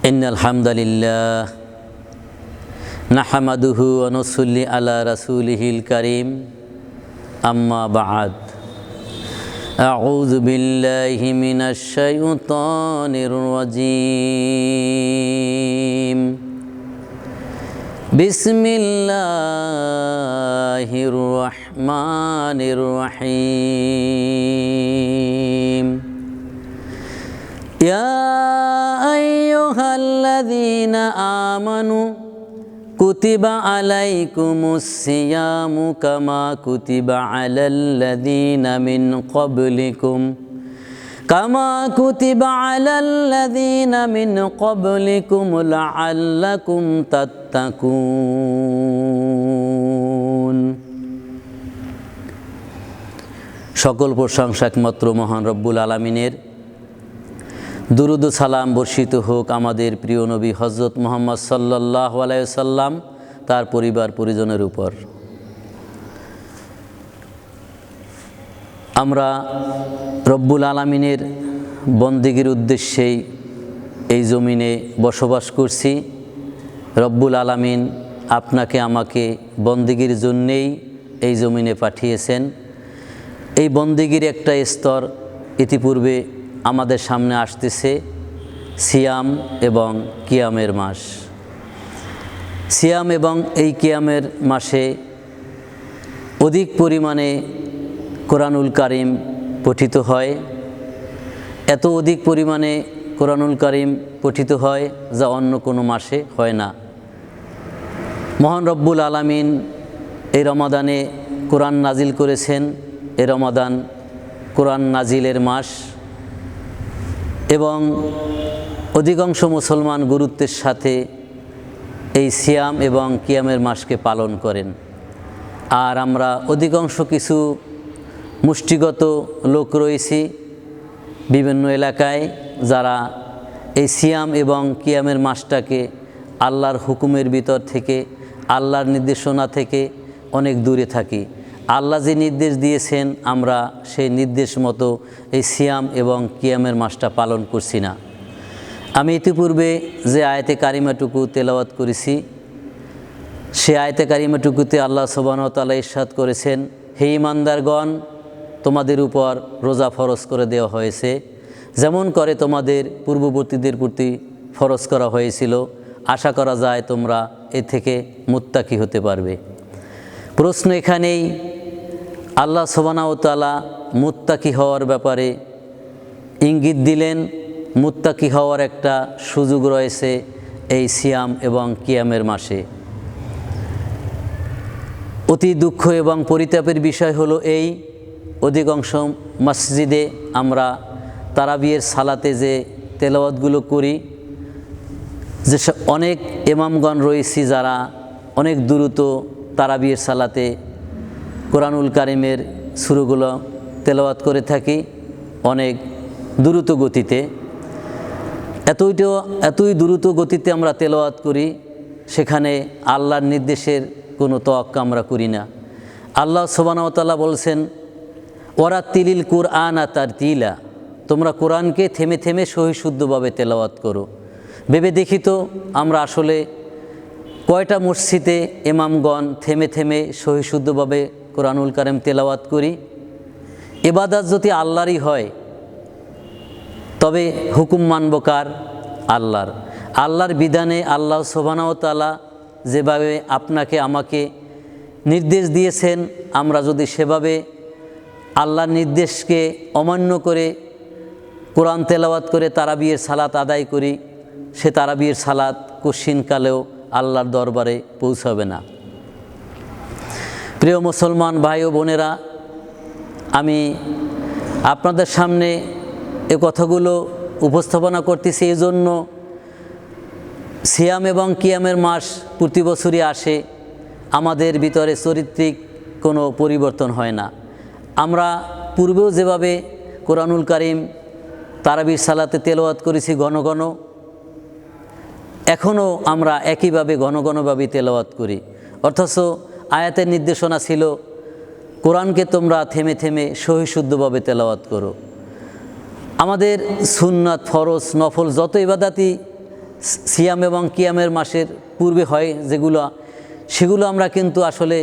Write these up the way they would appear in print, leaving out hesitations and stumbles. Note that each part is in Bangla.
ইন্নাল হামদালিল্লাহ নাহমাদুহু ওয়া নুসাল্লি আলা রাসূলিহিল কারীম আম্মা বা'দ আউযু বিল্লাহি মিনাশ শাইতানির রাজীম বিসমিল্লাহির রহমানির রহিম ইয়া আইয়ুহাল্লাযীনা আমানু কুতিবা আলাইকুমুস সিয়ামু কামা কুতিবা আলাল্লাযীনা মিন ক্বাবলিকুম লাআল্লাকুম তাত্তাকুন। সকল প্রশংসা একমাত্র মহান রব্বুল আলামিনের। দুরুদ ও সালাম বর্ষিত হোক আমাদের প্রিয় নবী হযরত মুহাম্মদ সাল্লাল্লাহু আলাইহি ওয়াসাল্লাম, তার পরিবার পরিজনের উপর। আমরা রব্বুল আলামিনের বন্দেগীর উদ্দেশ্যেই এই জমিনে বসবাস করছি। রব্বুল আলামিন আপনাকে আমাকে বন্দেগীর জন্যেই এই জমিনে পাঠিয়েছেন। এই বন্দেগীর একটা স্তর ইতিপূর্বে আমাদের সামনে আসতেছে, সিয়াম এবং কিয়ামের মাস। সিয়াম এবং এই কিয়ামের মাসে অধিক পরিমাণে কোরআনুল কারীম পঠিত হয়। এত অধিক পরিমাণে কোরআনুল কারীম পঠিত হয় যা অন্য কোনো মাসে হয় না। মহান রব্বুল আলামিন এই রমাদানে কোরআন নাজিল করেছেন। এই রমাদান কোরআন নাজিলের মাস এবং অধিকাংশ মুসলমান গুরুত্বের সাথে এই সিয়াম এবং কিয়ামের মাসকে পালন করেন। আর আমরা অধিকাংশ কিছু মুষ্টিগত লোক রয়েছি বিভিন্ন এলাকায়, যারা এই সিয়াম এবং কিয়ামের মাসটাকে আল্লাহর হুকুমের ভিতর থেকে, আল্লাহর নির্দেশনা থেকে অনেক দূরে থাকি। আল্লাহ যে নির্দেশ দিয়েছেন আমরা সেই নির্দেশ মতো এই সিয়াম এবং কিয়ামের মাসটা পালন করছি না। আমি ইতিপূর্বে যে আয়াতে কারিমাটুকু তেলাওয়াত করেছি, সে আয়াতে কারিমাটুকুতে আল্লাহ সুবহানাহু ওয়া তাআলা ইরশাদ করেছেন, হে ঈমানদারগণ, তোমাদের উপর রোজা ফরজ করে দেওয়া হয়েছে, যেমন করে তোমাদের পূর্ববর্তীদের প্রতি ফরজ করা হয়েছিল। আশা করা যায় তোমরা এ থেকে মুত্তাকি হতে পারবে। প্রশ্ন এখানেই, আল্লাহ সুবহানাহু ওয়া তাআলা মুত্তাকি হওয়ার ব্যাপারে ইঙ্গিত দিলেন। মুত্তাকি হওয়ার একটা সুযোগ রয়েছে এই সিয়াম এবং কিয়ামের মাসে। অতি দুঃখ এবং পরিতাপের বিষয় হলো এই, অধিকাংশ মসজিদে আমরা তারাবিয়ের সালাতে যে তেলাওয়াতগুলো করি, যে অনেক ইমামগণ রয়েছি যারা অনেক দ্রুত তারাবিয়ের সালাতে কোরআনুল কারীমের সূরাগুলো তেলাওয়াত করে থাকি, অনেক দ্রুত গতিতে। এতই দ্রুত গতিতে আমরা তেলাওয়াত করি, সেখানে আল্লাহর নির্দেশের কোনো তোয়াক্কা আমরা করি না। আল্লাহ সুবহানাহু ওয়া তাআলা বলছেন, ওয়ারাত্তিলিল কুরআনা তারতিলা, তোমরা কোরআনকে থেমে থেমে সহিশুদ্ধভাবে তেলাওয়াত করো। ভেবে দেখি তো আমরা আসলে কয়টা মসজিদে ইমামগণ থেমে থেমে সহিশুদ্ধভাবে কোরআনুল কারীম তেলাওয়াত করি? ইবাদত যদি আল্লাহরই হয় তবে হুকুম মানব কার? আল্লাহর। আল্লাহর বিধানে আল্লাহ সুবহানাহু ওয়া তাআলা যেভাবে আপনাকে আমাকে নির্দেশ দিয়েছেন, আমরা যদি সেভাবে আল্লাহর নির্দেশকে অমান্য করে কোরআন তেলাওয়াত করে তারাবিয়ের সালাত আদায় করি, সে তারাবিয়ের সালাত কশিনকালেও আল্লাহর দরবারে পৌঁছাবে না। প্রিয় মুসলমান ভাই ও বোনেরা, আমি আপনাদের সামনে এ কথাগুলো উপস্থাপনা করতেছি এই জন্য, সিয়াম এবং কিয়ামের মাস প্রতি বছরই আসে, আমাদের ভিতরে চরিত্রিক কোনো পরিবর্তন হয় না। আমরা পূর্বেও যেভাবে কোরআনুল কারীম তারাবির সালাতে তেলাওয়াত করেছি ঘন ঘন, এখনও আমরা একইভাবে ঘন ঘনভাবে তেলাওয়াত করি। অথচ আয়াতের নির্দেশনা ছিল কোরআনকে তোমরা থেমে থেমে সহিশুদ্ধভাবে তেলাওয়াত করো। আমাদের সুন্নাত, ফরজ, নফল যত ইবাদাতই সিয়াম এবং কিয়ামের মাসের পূর্বে হয় যেগুলো, সেগুলো আমরা কিন্তু আসলে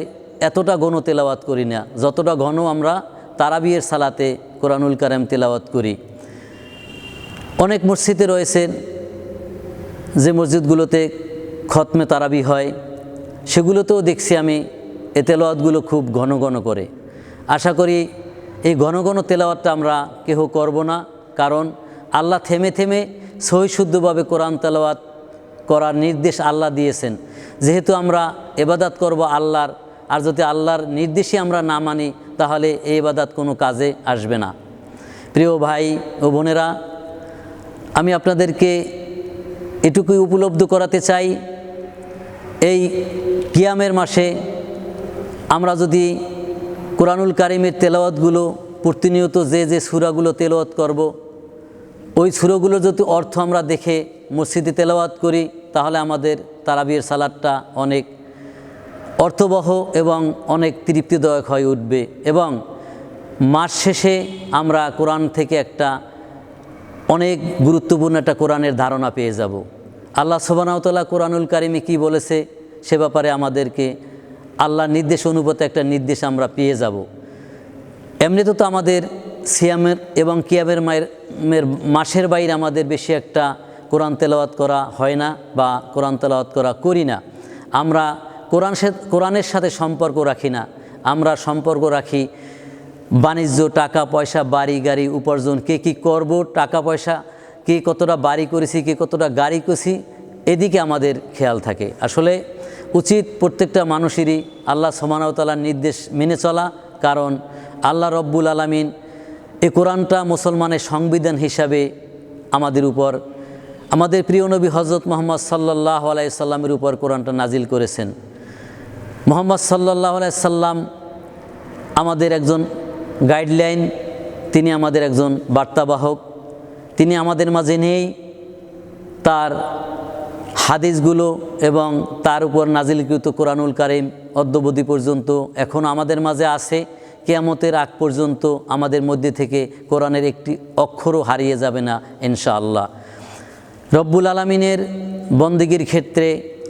এতটা ঘন তেলাওয়াত করি না যতটা ঘন আমরা তারাবির সালাতে কোরআনুল কারীম তেলাওয়াত করি। অনেক মসজিদে রয়েছে যে মসজিদগুলোতে খতমে তারাবি হয়, সেগুলোতেও দেখছি আমি এ তেলাওয়াতগুলো খুব ঘন ঘন করে। আশা করি এই ঘন ঘন তেলাওয়াতটা আমরা কেহ করব না, কারণ আল্লাহ থেমে থেমে সহিশুদ্ধভাবে কোরআন তেলাওয়াত করার নির্দেশ আল্লাহ দিয়েছেন। যেহেতু আমরা ইবাদত করব আল্লাহর, আর যদি আল্লাহর নির্দেশই আমরা না মানি তাহলে এই ইবাদত কোনো কাজে আসবে না। প্রিয় ভাই ও বোনেরা, আমি আপনাদেরকে এটুকুই উপলব্ধি করাতে চাই, এই কিয়ামের মাসে আমরা যদি কোরআনুল কারীমের তেলাওয়াতগুলো প্রতিনিয়ত যে সূরাগুলো তেলাওয়াত করব, ওই সূরাগুলো যদি অর্থ আমরা দেখে মসজিদে তেলাওয়াত করি তাহলে আমাদের তারাবির সালাতটা অনেক অর্থবহ এবং অনেক তৃপ্তিদায়ক হয়ে উঠবে, এবং মাস শেষে আমরা কোরআন থেকে একটা অনেক গুরুত্বপূর্ণ একটা কোরআনের ধারণা পেয়ে যাব। আল্লাহ সুবহানাহু ওয়া তাআলা কোরআনুল কারীমে কী বলেছে সে ব্যাপারে আমাদেরকে আল্লাহর নির্দেশ অনুপাতে একটা নির্দেশ আমরা পেয়ে যাব। এমনিতে তো আমাদের সিয়ামের এবং কিয়ামের মাসের বাইরে আমাদের বেশি একটা কোরআন তেলাওয়াত করা হয় না বা কোরআন তেলাওয়াত করি না। আমরা কোরআনের সাথে সম্পর্ক রাখি না, আমরা সম্পর্ক রাখি বাণিজ্য, টাকা পয়সা, বাড়ি গাড়ি, উপার্জন, কে কী করব, টাকা পয়সা, কে কতটা বাড়ি করেছি, কে কতটা গাড়ি করেছি, এদিকে আমাদের খেয়াল থাকে। আসলে উচিত প্রত্যেকটা মানুষেরই আল্লাহ সুবহানাহু ওয়া তাআলার নির্দেশ মেনে চলা, কারণ আল্লাহ রব্বুল আলামিন এই কোরআনটা মুসলমানের সংবিধান হিসাবে আমাদের উপর, আমাদের প্রিয় নবী হযরত মুহাম্মদ সাল্লাল্লাহু আলাইহি সাল্লামের উপর কোরআনটা নাজিল করেছেন। মুহাম্মদ সাল্লাল্লাহু আলাইহি সাল্লাম আমাদের একজন গাইডলাইন, তিনি আমাদের একজন বার্তাবাহক, তিনি আমাদের মাঝে নেই তার হাদিসগুলো এবং তার উপর নাজিলকৃত কোরআনুল কারীম অদ্যাবধি পর্যন্ত এখনও আমাদের মাঝে আছে। কিয়ামতের আগ পর্যন্ত আমাদের মধ্যে থেকে কোরআনের একটি অক্ষরও হারিয়ে যাবে না ইনশাআল্লাহ। রব্বুল আলামিনের বন্দেগীর ক্ষেত্রে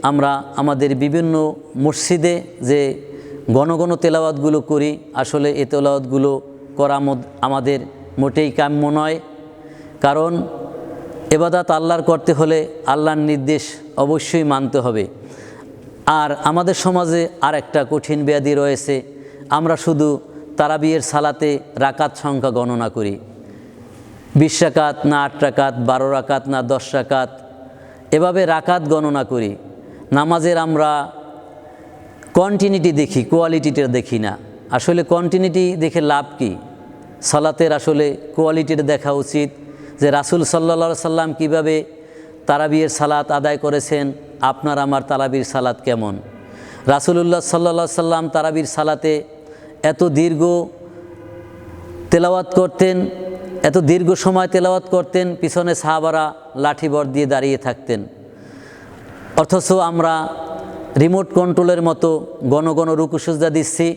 আমরা আমাদের বিভিন্ন মসজিদে যে ঘন ঘন তেলাওয়াতগুলো করি, আসলে এই তেলাওয়াতগুলো করা আমাদের মোটেই কাম্য নয়, কারণ ইবাদত আল্লাহর করতে হলে আল্লাহর নির্দেশ অবশ্যই মানতে হবে। আর আমাদের সমাজে আর একটা কঠিন ব্যাধি রয়েছে, আমরা শুধু তারাবির সালাতে রাকাত সংখ্যা গণনা করি, 20 রাকাত না 8 রাকাত, 12 রাকাত না 10 রাকাত, এভাবে রাকাত গণনা করি। নামাজের আমরা কন্টিনিউটি দেখি, কোয়ালিটিটা দেখি না। আসলে কন্টিনিউটি দেখে লাভ কি? সালাতের আসলে কোয়ালিটিটা দেখা উচিত, যে রাসূল সাল্লাল্লাহু আলাইহি সাল্লাম কীভাবে তারাবির সালাত আদায় করেছেন, আপনার আমার তারাবির সালাত কেমন। রাসূলুল্লাহ সাল্লাল্লাহু আলাইহি সাল্লাম তারাবির সালাতে এত দীর্ঘ তেলাওয়াত করতেন, এত দীর্ঘ সময় তেলাওয়াত করতেন, পিছনে সাহাবারা লাঠিবর দিয়ে দাঁড়িয়ে থাকতেন। অথচ আমরা রিমোট কন্ট্রোলের মতো ঘন ঘন রুকু সিজদা দিচ্ছি,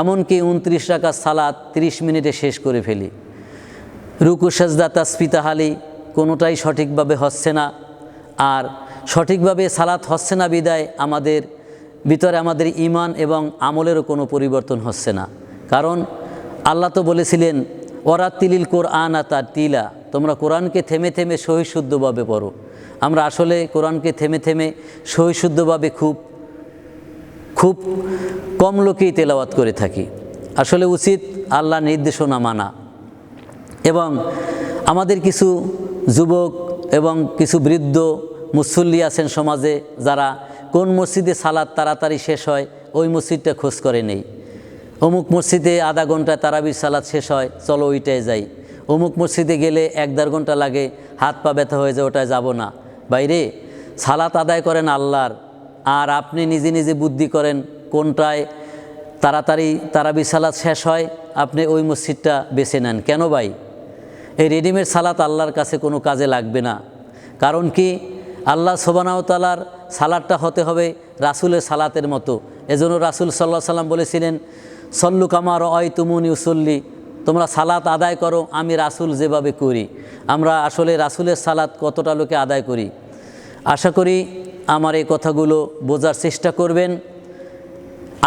এমনকি 29 রাকাত সালাত 30 মিনিটে শেষ করে ফেলি। রুকু সিজদা তাসবিহ তাহলিল কোনোটাই সঠিকভাবে হচ্ছে না, আর সঠিকভাবে সালাত হচ্ছে না বিদায় আমাদের ভিতরে আমাদের ঈমান এবং আমলেরও কোনো পরিবর্তন হচ্ছে না। কারণ আল্লাহ তো বলেছিলেন ওয়ারাতিলিল কোরআনা তারতিলা, তোমরা কোরআনকে থেমে থেমে সহিশুদ্ধভাবে পড়ো। আমরা আসলে কোরআনকে থেমে থেমে সহিশুদ্ধভাবে খুব কম লোকেই তেলাওয়াত করে থাকি। আসলে উচিত আল্লাহর নির্দেশনা মানা। এবং আমাদের কিছু যুবক এবং কিছু বৃদ্ধ মুসল্লি আছেন সমাজে, যারা কোন মসজিদে সালাত তাড়াতাড়ি শেষ হয় ওই মসজিদটা খোঁজ করে নেই। অমুক মসজিদে আধা ঘন্টায় তারাবির সালাত শেষ হয়, চলো ওইটায় যাই। অমুক মসজিদে গেলে 1-1.5 ঘন্টা লাগে, হাত পা ব্যথা হয়ে যায়, ওটায় যাব না। বাইরে সালাত আদায় করেন আল্লাহর, আর আপনি নিজে নিজে বুদ্ধি করেন কোনটায় তাড়াতাড়ি তারাবির সালাত শেষ হয়, আপনি ওই মসজিদটা বেছে নেন। কেন ভাই? এই রেডিমেড সালাত আল্লাহর কাছে কোনো কাজে লাগবে না। কারণ কি? আল্লাহ সুবহানাহু ওয়া তাআলার সালাতটা হতে হবে রাসূলের সালাতের মতো। এজন্য রাসূল সাল্লাল্লাহু আলাইহি সাল্লাম বলেছিলেন, সল্লু কামা রাআইতুমুনি উসাল্লি, তোমরা সালাত আদায় করো আমি রাসূল যেভাবে করি। আমরা আসলে রাসূলের সালাত কতটা লোকে আদায় করি? আশা করি আমার এই কথাগুলো বোঝার চেষ্টা করবেন।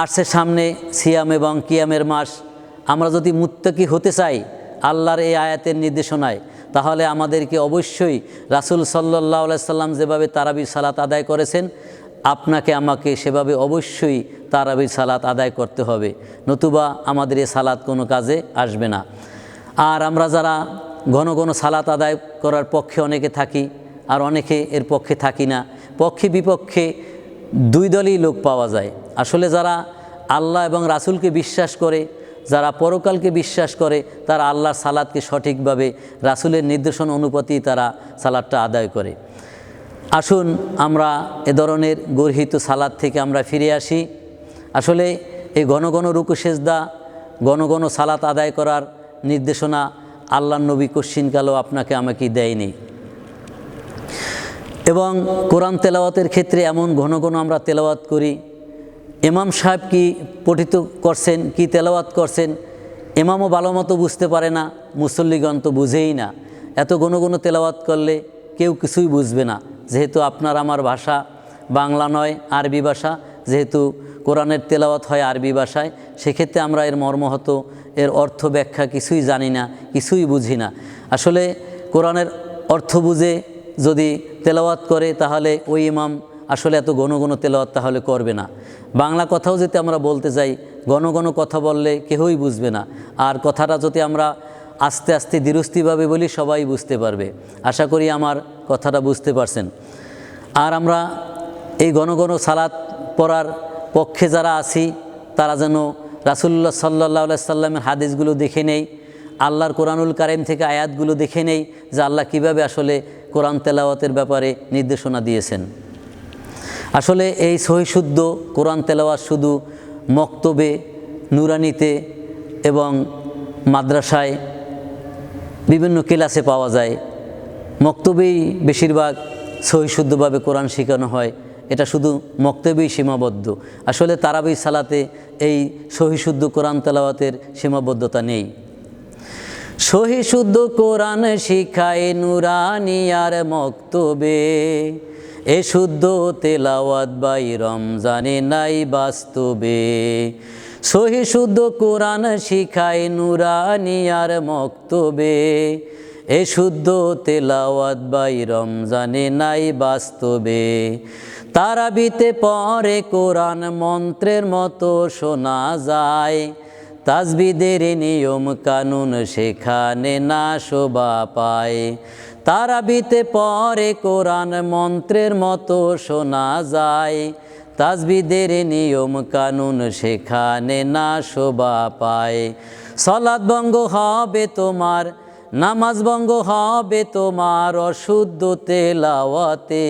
আসছে সামনে সিয়াম এবং কিয়ামের মাস। আমরা যদি মুত্তাকি হতে চাই আল্লাহর এই আয়াতের নির্দেশনায়, তাহলে আমাদেরকে অবশ্যই রাসূল সাল্লাল্লাহু আলাইহি সাল্লাম যেভাবে তারাবির সালাত আদায় করেছেন, আপনাকে আমাকে সেভাবে অবশ্যই তারাবির সালাত আদায় করতে হবে, নতুবা আমাদের এই সালাত কোনো কাজে আসবে না। আর আমরা যারা ঘন ঘন সালাত আদায় করার পক্ষে অনেকে থাকি, আর অনেকে এর পক্ষে থাকি না, পক্ষে বিপক্ষে দুই দলই লোক পাওয়া যায়। আসলে যারা আল্লাহ এবং রাসূলকে বিশ্বাস করে, যারা পরকালকে বিশ্বাস করে, তারা আল্লাহর সালাতকে সঠিকভাবে রাসূলের নির্দেশন অনুপাতেই তারা সালাতটা আদায় করে। আসুন আমরা এ ধরনের গর্হিত সালাত থেকে আমরা ফিরে আসি। আসলে এই ঘন ঘন রুকু সেজদা, ঘন ঘন সালাত আদায় করার নির্দেশনা আল্লাহর নবী কশ্চিনকালেও আপনাকে আমাকে দেয়নি। এবং কোরআন তেলাওয়াতের ক্ষেত্রে এমন ঘন ঘন আমরা তেলাওয়াত করি, ইমাম সাহেব কি পঠিত করছেন, কি তেলাওয়াত করছেন, ইমামও ভালো মতো বুঝতে পারে না, মুসল্লিগণ তো বুঝেই না। এত ঘন ঘন তেলাওয়াত করলে কেউ কিছুই বুঝবে না। যেহেতু আপনার আমার ভাষা বাংলা নয়, আরবি ভাষা, যেহেতু কোরআনের তেলাওয়াত হয় আরবি ভাষায়, সেক্ষেত্রে আমরা এর মর্মহত, এর অর্থ ব্যাখ্যা কিছুই জানি না, কিছুই বুঝি না। আসলে কোরআনের অর্থ বুঝে যদি তেলাওয়াত করে, তাহলে ওই ইমাম আসলে এত ঘন ঘন তেলাওয়াত তাহলে করবে না। বাংলা কথাও যদি আমরা বলতে যাই, ঘন ঘন কথা বললে কেউই বুঝবে না। আর কথাটা যদি আমরা আস্তে আস্তে ধীরস্থিরভাবে বলি, সবাই বুঝতে পারবে। আশা করি আমার কথাটা বুঝতে পারছেন। আর আমরা এই ঘন ঘন সালাত পড়ার পক্ষে যারা আছি, তারা যেন রাসূলুল্লাহ সাল্লাল্লাহু আলাইহি সাল্লামের হাদিসগুলো দেখে নেই, আল্লাহর কোরআনুল কারীম থেকে আয়াতগুলো দেখে নেই যে আল্লাহ কিভাবে আসলে কোরআন তেলাওয়াতের ব্যাপারে নির্দেশনা দিয়েছেন। আসলে এই সহিশুদ্ধ কোরআন তেলাওয়াত শুধু মক্তবে, নুরানিতে এবং মাদ্রাসায় বিভিন্ন ক্লাসে পাওয়া যায়। মক্তবেই বেশিরভাগ সহিশুদ্ধভাবে কোরআন শেখানো হয়, এটা শুধু মক্তবেই সীমাবদ্ধ। আসলে তারাবি সালাতে এই সহিশুদ্ধ কোরআন তেলাওয়াতের সীমাবদ্ধতা নেই। সহিশুদ্ধ কোরআন শিখায় নুরানিয়ার মক্তবে, এ শুদ্ধ তেলাওয়াত বাই রমজানে নাই বাস্তবে। সহিশুদ্ধ কোরআন শিখায় নুরানিয়ার মক্তবে, এ শুদ্ধ তেলাওয়াত বাই রমজানে নাই বাস্তবে। তারাবিতে পড়ে কোরআন মন্ত্রের মতো শোনা যায়, তাসবিদের নিয়ম কানুন সেখানে না শোভা পায়। তারাবিতে পড়ে কোরআন মন্ত্রের মতো শোনা যায়, তাসবিদের নিয়ম কানুন সেখানে না শোভা পায়। সালাত ভঙ্গ হবে তোমার, নামাজ ভঙ্গ হবে তোমার অশুদ্ধ তেলাওয়াতে,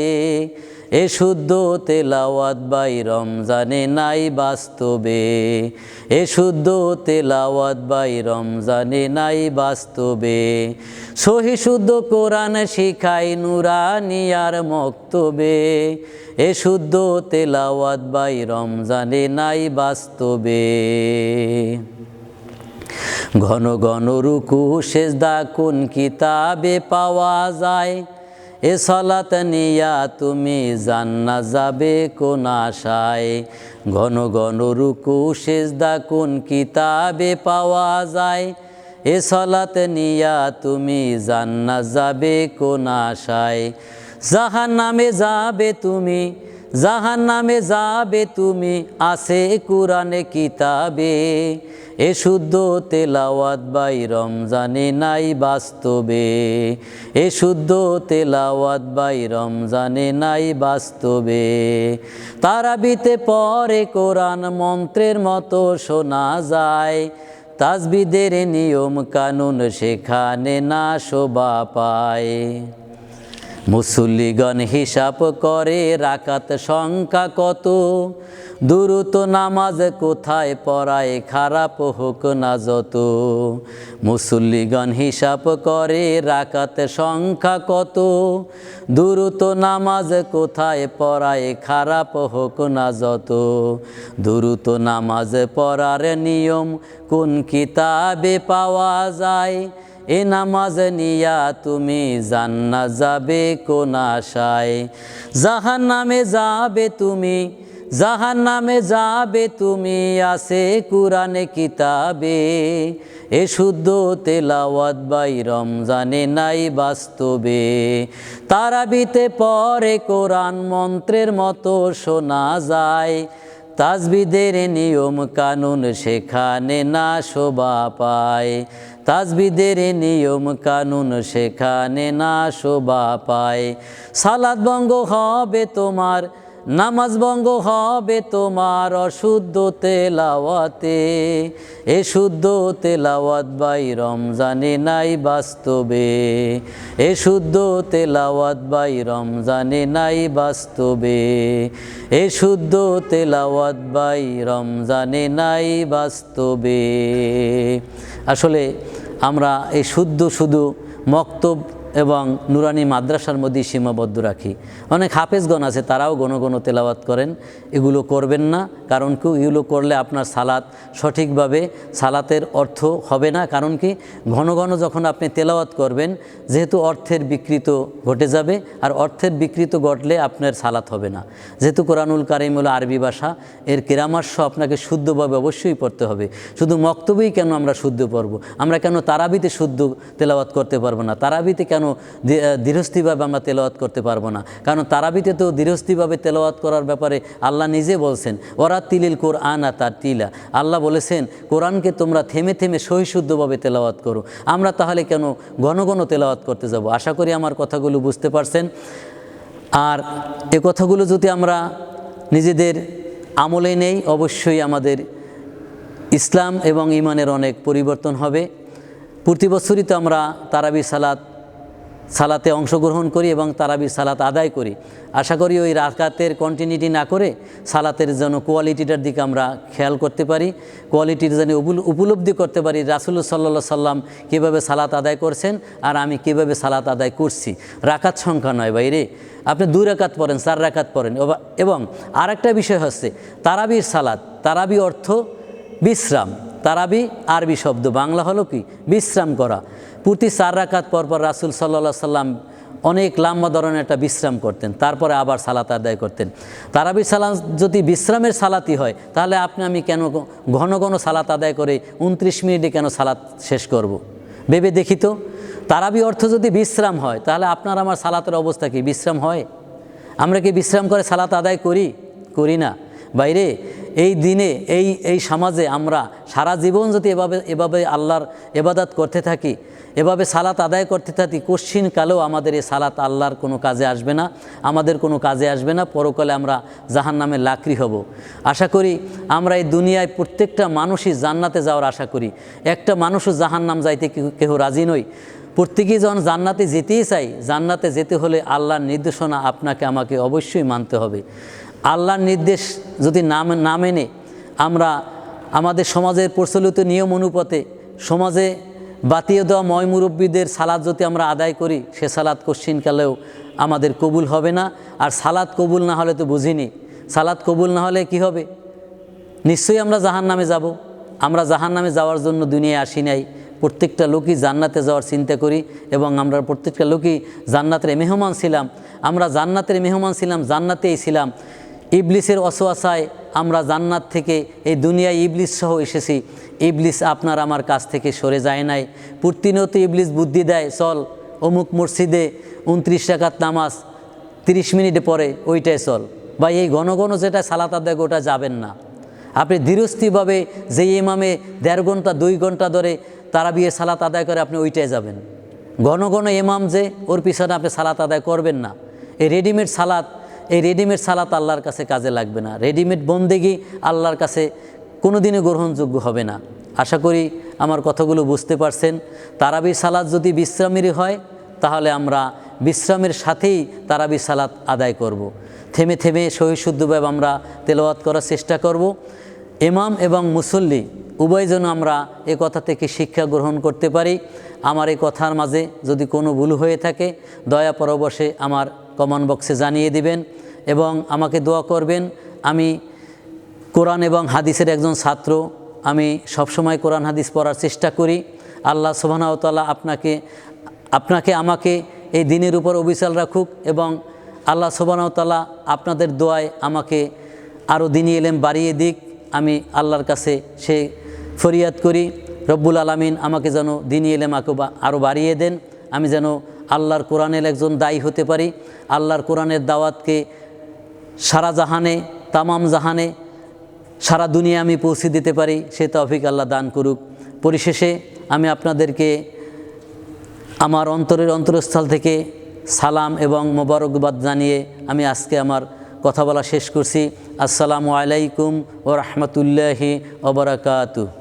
এ শুদ্ধ তেলাওয়াত বাই রমজানে নাই বাস্তবে। এ শুদ্ধ তেলাওয়াত বাই রমজানে নাই বাস্তবে। সহিশুদ্ধ কোরআন শিখাই নুরানিয়ার মক্তবে, এ শুদ্ধ তেলাওয়াত বাই রমজানে নাই বাস্তবে। ঘন ঘন রুকু সেজদা কোন কিতাবে পাওয়া যায়, এ সালাত নিয়া তুমি জান্নাত যাবে কোন আশায়। ঘন ঘন রুকু সেজদা কোন কিতাবে পাওয়া যায়, এ সালাত নিয়া তুমি জান্নাত যাবে কোন আশায়। জাহান্নামে যাবে তুমি, জাহান্নামে যাবে তুমি, আছে কোরআনে কিতাবে, এ শুদ্ধ তেলাওয়াত বাই রমজানে নাই বাস্তবে। এ শুদ্ধ তেলাওয়াত বাই রমজানে নাই বাস্তবে। তারাবিতে পড়ে কোরআন মন্ত্রের মতো শোনা যায়, তাসবিদের নিয়ম কানুন সেখানে না শোভা পায়। মুসল্লিগণ হিসাব করে রাকাত সংখ্যা কত, দুরূত নামাজ কোথায় পড়ায় খারাপ হোক না যত। মুসল্লিগণ হিসাব করে রাকাত সংখ্যা কত, দুরূত নামাজ কোথায় পড়ায় খারাপ হোক না যত। দুরূত নামাজ পড়ার নিয়ম কোন কিতাবে পাওয়া যায়, এ নামাজ নিয়া তুমি জান্নাত যাবে কোন আশায়। জাহান্নামে যাবে তুমি, জাহান্নামে যাবে তুমি, আছে কুরআনে কিতাবে। এ শুদ্ধ তেলাওয়াত ভাই রমজানে নাই বাস্তবে। তারাবিতে পড়ে কোরআন মন্ত্রের মতো শোনা যায়। তাজবিদের নিয়ম কানুন সেখানে না শোভা পায়। তাজবিদের নিয়ম কানুন সেখানে না শোভা পায়। সালাত ভঙ্গ হবে তোমার, নামাজ ভঙ্গ হবে তোমার অশুদ্ধ তেলাওয়াতে। এ শুদ্ধ তেলাওয়াত ভাই রমজানে নাই বাস্তবে। এ শুদ্ধ তেলাওয়াত ভাই রমজানে নাই বাস্তবে। এ শুদ্ধ তেলাওয়াত ভাই রমজানে নাই বাস্তবে। আসলে আমরা এই শুধু মক্তব এবং নুরানি মাদ্রাসার মধ্যেই সীমাবদ্ধ রাখি। অনেক হাফেজগণ আছে, তারাও ঘন ঘন তেলাওয়াত করেন। এগুলো করবেন না, কারণ কি এগুলো করলে আপনার সালাত সঠিকভাবে সালাতের অর্থ হবে না। কারণ কি ঘন ঘন যখন আপনি তেলাওয়াত করবেন, যেহেতু অর্থের বিকৃত ঘটে যাবে, আর অর্থের বিকৃত ঘটলে আপনার সালাত হবে না। যেহেতু কোরআনুল কারীম হলো আরবি ভাষা, এর কিরামার্শ আপনাকে শুদ্ধভাবে অবশ্যই পড়তে হবে। শুধু মক্তবেই কেন আমরা শুদ্ধ পড়ব? আমরা কেন তারাবিতে শুদ্ধ তেলাওয়াত করতে পারবো না? তারাবিতে কেন দৃঢ়স্থিভাবে আমরা তেলাওয়াত করতে পারবো না? কারণ তারাবিতে তো দৃঢ়স্থিভাবে তেলাওয়াত করার ব্যাপারে আল্লাহ নিজে বলছেন, ওয়ারাতিলিল কোরআন তারতিলা। আল্লাহ বলেছেন কোরআনকে তোমরা থেমে থেমে সহিশুদ্ধভাবে তেলাওয়াত করো। আমরা তাহলে কেন ঘন ঘন তেলাওয়াত করতে যাব? আশা করি আমার কথাগুলো বুঝতে পারছেন। আর এ কথাগুলো যদি আমরা নিজেদের আমলে নেই, অবশ্যই আমাদের ইসলাম এবং ঈমানের অনেক পরিবর্তন হবে। প্রতি বছরই তো আমরা তারাবি সালাতে অংশগ্রহণ করি এবং তারাবি সালাত আদায় করি। আশা করি ওই রাকাতের কন্টিনিউটি না করে সালাতের যেন কোয়ালিটিটার দিকে আমরা খেয়াল করতে পারি, কোয়ালিটির যেন উপলব্ধি করতে পারি রাসূলুল্লাহ সাল্লাল্লাহু আলাইহি সাল্লাম কীভাবে সালাত আদায় করছেন আর আমি কীভাবে সালাত আদায় করছি। রাকাত সংখ্যা নয় বাইরে, আপনি 2 রাকাত পড়েন, 4 রাকাত পড়েন। এবং আরেকটা বিষয় হচ্ছে তারাবির সালাত। তারাবি অর্থ বিশ্রাম। তারাবি আরবি শব্দ, বাংলা হলো কি বিশ্রাম করা। প্রতি 4 রাকাত পর পর রাসূল সাল্লাল্লাহু আলাইহি সাল্লাম অনেক লম্বা ধরনের একটা বিশ্রাম করতেন, তারপরে আবার সালাত আদায় করতেন। তারাবি সালাত যদি বিশ্রামের সালাতই হয়, তাহলে আপনি আমি কেন ঘন ঘন সালাত আদায় করে 29 মিনিটে কেন সালাত শেষ করব? ভেবে দেখি তো। তারাবি অর্থ যদি বিশ্রাম হয়, তাহলে আপনার আমার সালাতের অবস্থা কি? বিশ্রাম হয়? আমরা কি বিশ্রাম করে সালাত আদায় করি না? বাইরে এই দিনে এই সমাজে আমরা সারা জীবন যদি এভাবে আল্লাহর ইবাদত করতে থাকি, এভাবে সালাত আদায় করতে থাকি, কশ্চিন কালেও আমাদের এই সালাত আল্লাহর কোনো কাজে আসবে না, আমাদের কোনো কাজে আসবে না। পরকালে আমরা জাহান্নামের লাকড়ি হব। আশা করি আমরা এই দুনিয়ায় প্রত্যেকটা মানুষই জান্নাতে যাওয়ার আশা করি। একটা মানুষও জাহান্নাম যাইতে কেউ রাজি নই। প্রত্যেকেই যখন জান্নাতে যেতেই চাই, জান্নাতে যেতে হলে আল্লাহর নির্দেশনা আপনাকে আমাকে অবশ্যই মানতে হবে। আল্লাহর নির্দেশ যদি না মেনে আমরা আমাদের সমাজের প্রচলিত নিয়ম অনুপাতে সমাজে বাতিয়ে দেওয়া ময় মুরব্বীদের সালাত যদি আমরা আদায় করি, সে সালাত কশ্চিনকালেও আমাদের কবুল হবে না। আর সালাত কবুল না হলে তো বুঝিনি, সালাত কবুল না হলে কি হবে? নিশ্চয়ই আমরা জাহান্নামে যাব। আমরা জাহান্নামে যাওয়ার জন্য দুনিয়ায় আসি নাই। প্রত্যেকটা লোকই জান্নাতে যাওয়ার চিন্তা করি এবং আমরা প্রত্যেকটা লোকই জান্নাতের মেহমান ছিলাম। আমরা জান্নাতের মেহমান ছিলাম, জান্নাতেই ছিলাম। ইবলিসের ওয়াসওয়াসায় আমরা জান্নাত থেকে এই দুনিয়ায় ইবলিস সহ এসেছি। ইবলিস আপনার আমার কাছ থেকে সরে যায় নাই। প্রতিনিয়ত ইবলিস বুদ্ধি দেয়, চল অমুক মসজিদে 29 রাকাত নামাজ 30 মিনিটে পরে ওইটাই চল, বা এই ঘন ঘন যেটা সালাত আদায় ওটা যাবেন না। আপনি ধীরস্থিরভাবে যে ইমামে 1.5 ঘন্টা 2 ঘন্টা ধরে তারাবির সালাত আদায় করে আপনি ওইটাই যাবেন। ঘন ঘন ইমাম যে ওর পিছনে আপনি সালাত আদায় করবেন না। এই রেডিমেড সালাত আল্লাহর কাছে কাজে লাগবে না। রেডিমেড বন্দেগি আল্লাহর কাছে কোনোদিনই গ্রহণযোগ্য হবে না। আশা করি আমার কথাগুলো বুঝতে পারছেন। তারাবির সালাত যদি বিশ্রামেরই হয়, তাহলে আমরা বিশ্রামের সাথেই তারাবির সালাত আদায় করব। থেমে থেমে সহিশুদ্ধভাবে আমরা তেলাওয়াত করার চেষ্টা করব। ইমাম এবং মুসল্লি উভয় যেন আমরা এ কথা থেকে শিক্ষা গ্রহণ করতে পারি। আমার এই কথার মাঝে যদি কোনো ভুল হয়ে থাকে, দয়া পরবশে আমার কমেন্ট বক্সে জানিয়ে দিবেন এবং আমাকে দোয়া করবেন। আমি কোরআন এবং হাদিসের একজন ছাত্র, আমি সবসময় কোরআন হাদিস পড়ার চেষ্টা করি। আল্লাহ সুবহানাহু ওয়া তাআলা আপনাকে আমাকে এই দিনের উপর অবিচল রাখুক এবং আল্লাহ সুবহানাহু ওয়া তাআলা আপনাদের দোয়ায় আমাকে আরও দ্বীনি ইলম বাড়িয়ে দিক। আমি আল্লাহর কাছে সে ফরিয়াদ করি, রব্বুল আলামিন আমাকে যেন দ্বীনি ইলম আরও বাড়িয়ে দেন, আমি যেন আল্লাহর কোরআনের একজন দায়ী হতে পারি, আল্লাহর কোরআনের দাওয়াতকে সারা জাহানে, তামাম জাহানে, সারা দুনিয়া আমি পৌঁছে দিতে পারি, সে তৌফিক আল্লাহ দান করুক। পরিশেষে আমি আপনাদেরকে আমার অন্তরস্থল থেকে সালাম এবং মোবারকবাদ জানিয়ে আমি আজকে আমার কথা বলা শেষ করছি। আসসালামু আলাইকুম ওয়া রাহমাতুল্লাহি ওয়া বারাকাতুহু।